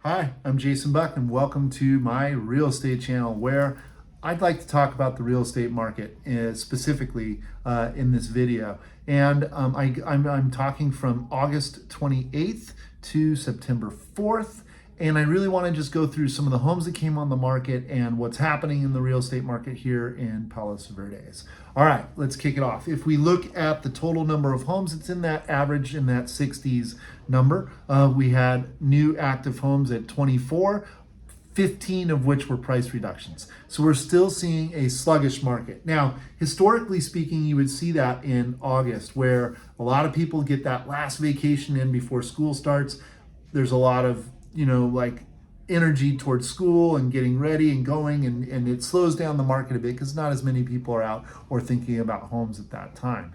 Hi, I'm Jason Buck and welcome to my real estate channel where I'd like to talk about the real estate market specifically in this video. And I'm talking from August 28th to September 4th. And I really want to just go through some of the homes that came on the market and what's happening in the real estate market here in Palos Verdes. All right, let's kick it off. If we look at the total number of homes, it's in that average in that 60s number. We had new active homes at 24, 15 of which were price reductions. So we're still seeing a sluggish market. Now, historically speaking, you would see that in August where a lot of people get that last vacation in before school starts. There's a lot of like energy towards school and getting ready and going, and it slows down the market a bit because not as many people are out or thinking about homes at that time.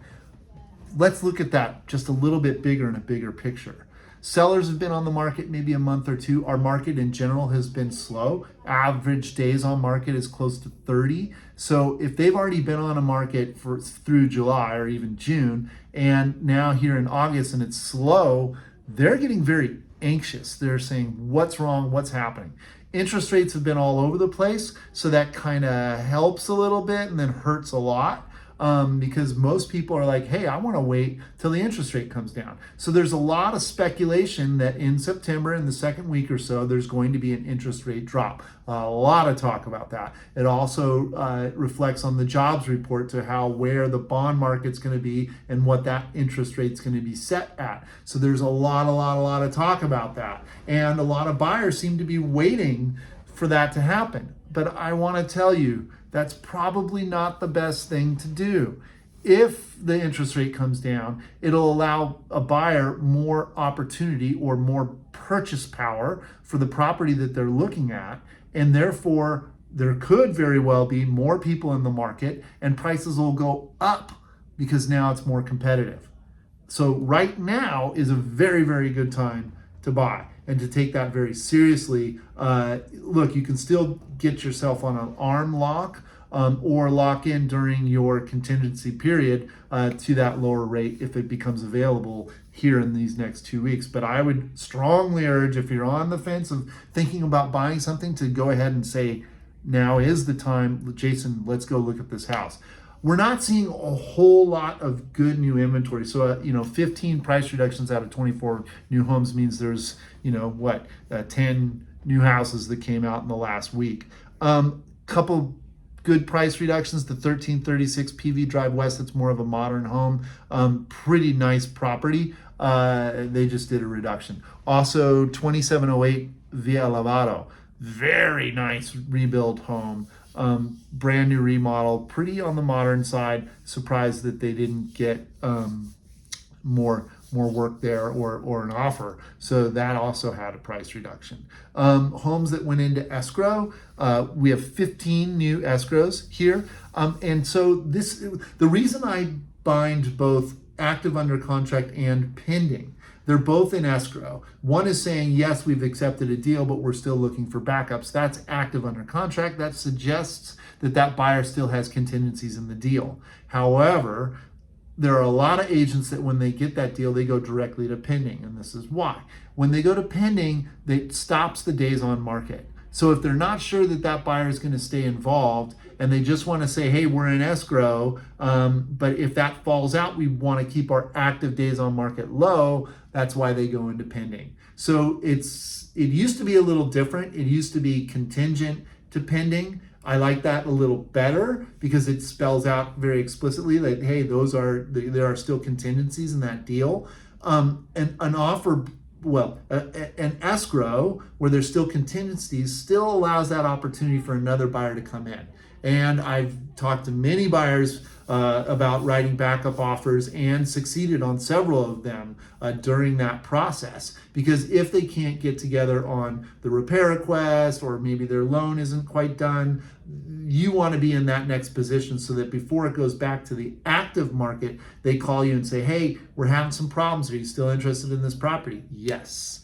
Let's look at that just a little bit bigger in a bigger picture. Sellers have been on the market maybe a month or two. Our market in general has been slow. Average days on market is close to 30. So if they've already been on a market through July or even June, and now here in August and it's slow, they're getting very anxious. They're saying, what's wrong? What's happening? Interest rates have been all over the place. So that kind of helps a little bit and then hurts a lot. Because most people are like, hey, I want to wait till the interest rate comes down. So there's a lot of speculation that in September, in the second week or so, there's going to be an interest rate drop. A lot of talk about that. It also reflects on the jobs report to where the bond market's going to be and what that interest rate's going to be set at. So there's a lot of talk about that. And a lot of buyers seem to be waiting for that to happen. But I want to tell you, that's probably not the best thing to do. If the interest rate comes down, it'll allow a buyer more opportunity or more purchase power for the property that they're looking at. And therefore, there could very well be more people in the market and prices will go up because now it's more competitive. So right now is a very, very good time to buy and to take that very seriously. Look, you can still get yourself on an arm lock or lock in during your contingency period to that lower rate if it becomes available here in these next 2 weeks. But I would strongly urge, if you're on the fence of thinking about buying something, to go ahead and say, now is the time. Jason, let's go look at this house. We're not seeing a whole lot of good new inventory. So, 15 price reductions out of 24 new homes means there's, 10 new houses that came out in the last week. Couple good price reductions. The 1336 PV Drive West, that's more of a modern home. Pretty nice property. They just did a reduction. Also, 2708 Via Lavado. Very nice rebuild home. Brand new remodel, pretty on the modern side. Surprised that they didn't get more work there or an offer. So that also had a price reduction. Homes that went into escrow, we have 15 new escrows here. And so the reason I bind both active under contract and pending, they're both in escrow. One is saying, yes, we've accepted a deal, but we're still looking for backups. That's active under contract. That suggests that buyer still has contingencies in the deal. However, there are a lot of agents that when they get that deal, they go directly to pending. And this is why. When they go to pending, it stops the days on market. So if they're not sure that buyer is going to stay involved and they just want to say, hey, we're in escrow, but if that falls out, we want to keep our active days on market low, that's why they go into pending. So it used to be a little different. It used to be contingent to pending. I like that a little better because it spells out very explicitly that, hey, there are still contingencies in that deal. And an offer, an escrow where there's still contingencies still allows that opportunity for another buyer to come in. And I've talked to many buyers about writing backup offers and succeeded on several of them during that process. Because if they can't get together on the repair request or maybe their loan isn't quite done, you want to be in that next position so that before it goes back to the active market, they call you and say, hey, we're having some problems. Are you still interested in this property? Yes.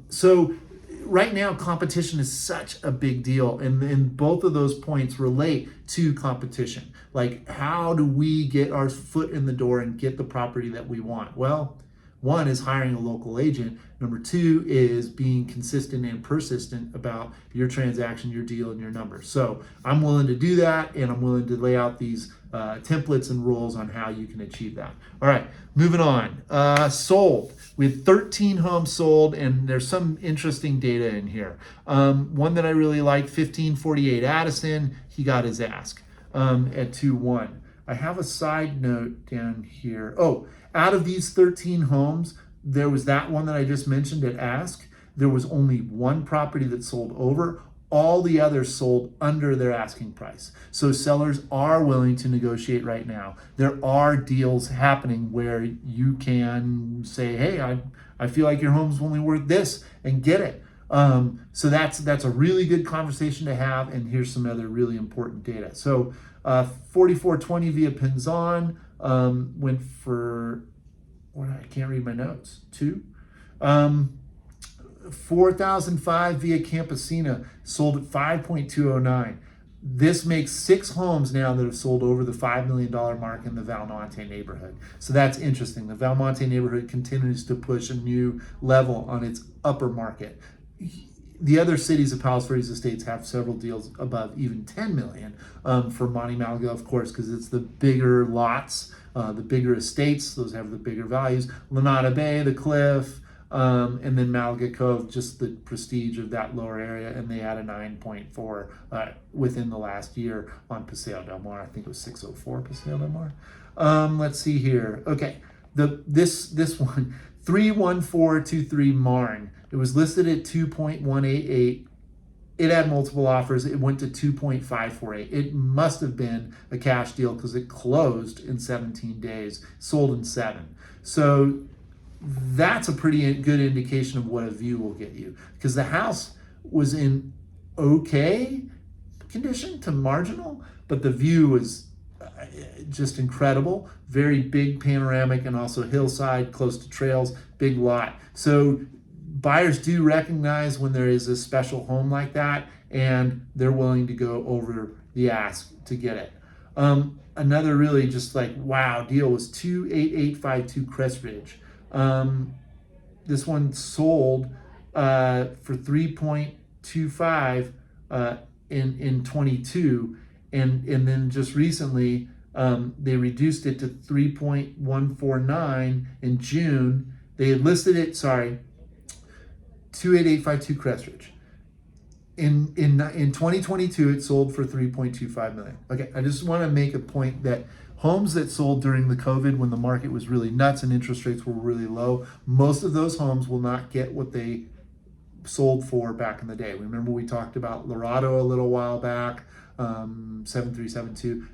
So right now, competition is such a big deal. And both of those points relate to competition. Like, how do we get our foot in the door and get the property that we want? Well, One is hiring a local agent. Number two is being consistent and persistent about your transaction, your deal, and your numbers. So I'm willing to do that, and I'm willing to lay out these templates and rules on how you can achieve that. All right, moving on. Sold. We had 13 homes sold, and there's some interesting data in here. One that I really like, 1548 Addison, he got his ask at 2-1. I have a side note down here. Oh, out of these 13 homes, there was that one that I just mentioned at ask. There was only one property that sold over. All the others sold under their asking price. So sellers are willing to negotiate right now. There are deals happening where you can say, hey, I feel like your home's only worth this, and get it. So that's a really good conversation to have, and here's some other really important data. So 4420 via Pinzon went for, I can't read my notes, 2. 4005 via Campesina sold at 5.209. This makes 6 homes now that have sold over the $5 million mark in the Valmonte neighborhood. So that's interesting. The Valmonte neighborhood continues to push a new level on its upper market. The other cities of Palos Verdes Estates have several deals above even 10 million for Marne Malaga, of course, because it's the bigger lots, the bigger estates. Those have the bigger values. Lanada Bay, the Cliff, and then Malaga Cove, just the prestige of that lower area, and they had a 9.4 within the last year on Paseo del Mar. I think it was 604 Paseo del Mar. Let's see here. Okay, this one, 31423 Marne. It was listed at 2.188. It had multiple offers. It went to 2.548. It must have been a cash deal because it closed in 17 days, sold in 7. So that's a pretty good indication of what a view will get you, because the house was in okay condition to marginal, but the view was just incredible. Very big panoramic, and also hillside, close to trails, big lot. So buyers do recognize when there is a special home like that, and they're willing to go over the ask to get it. Another really just like wow deal was 28852 Crest Ridge. This one sold for 3.25 in 22, and then just recently they reduced it to 3.149 in June. They had listed it, 28852 Crest Ridge. In 2022, it sold for 3.25 million. Okay, I just want to make a point that homes that sold during the COVID, when the market was really nuts and interest rates were really low, most of those homes will not get what they sold for back in the day. Remember we talked about Laredo a little while back, 7372.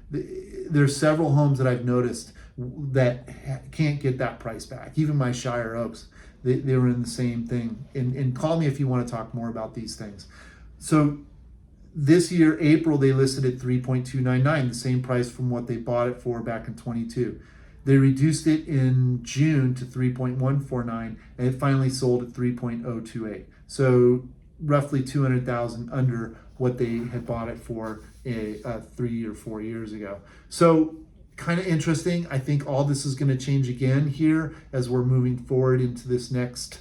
There's several homes that I've noticed that can't get that price back. Even my Shire Oaks, they were in the same thing. And call me if you want to talk more about these things. So this year, April, they listed at 3.299, the same price from what they bought it for back in 22. They reduced it in June to 3.149, and it finally sold at 3.028. So roughly 200,000 under what they had bought it for 3 or 4 years ago. So kind of interesting. I think all this is going to change again here as we're moving forward into this next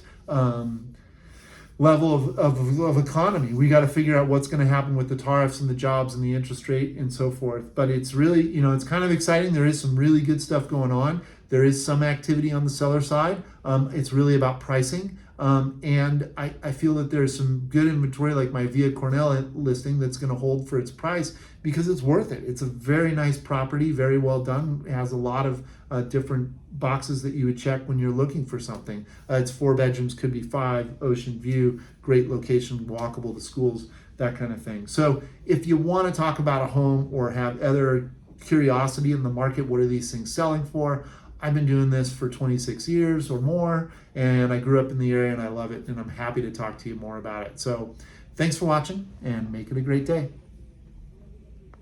level of economy. We got to figure out what's going to happen with the tariffs and the jobs and the interest rate and so forth. But it's really, it's kind of exciting. There is some really good stuff going on. There is some activity on the seller side. It's really about pricing. And I feel that there's some good inventory, like my Via Cornell listing, that's going to hold for its price because it's worth it. It's a very nice property, very well done. It has a lot of different boxes that you would check when you're looking for something. It's 4 bedrooms, could be 5, ocean view, great location, walkable to schools, that kind of thing. So if you want to talk about a home or have other curiosity in the market, what are these things selling for? I've been doing this for 26 years or more, and I grew up in the area and I love it, and I'm happy to talk to you more about it. So thanks for watching, and make it a great day.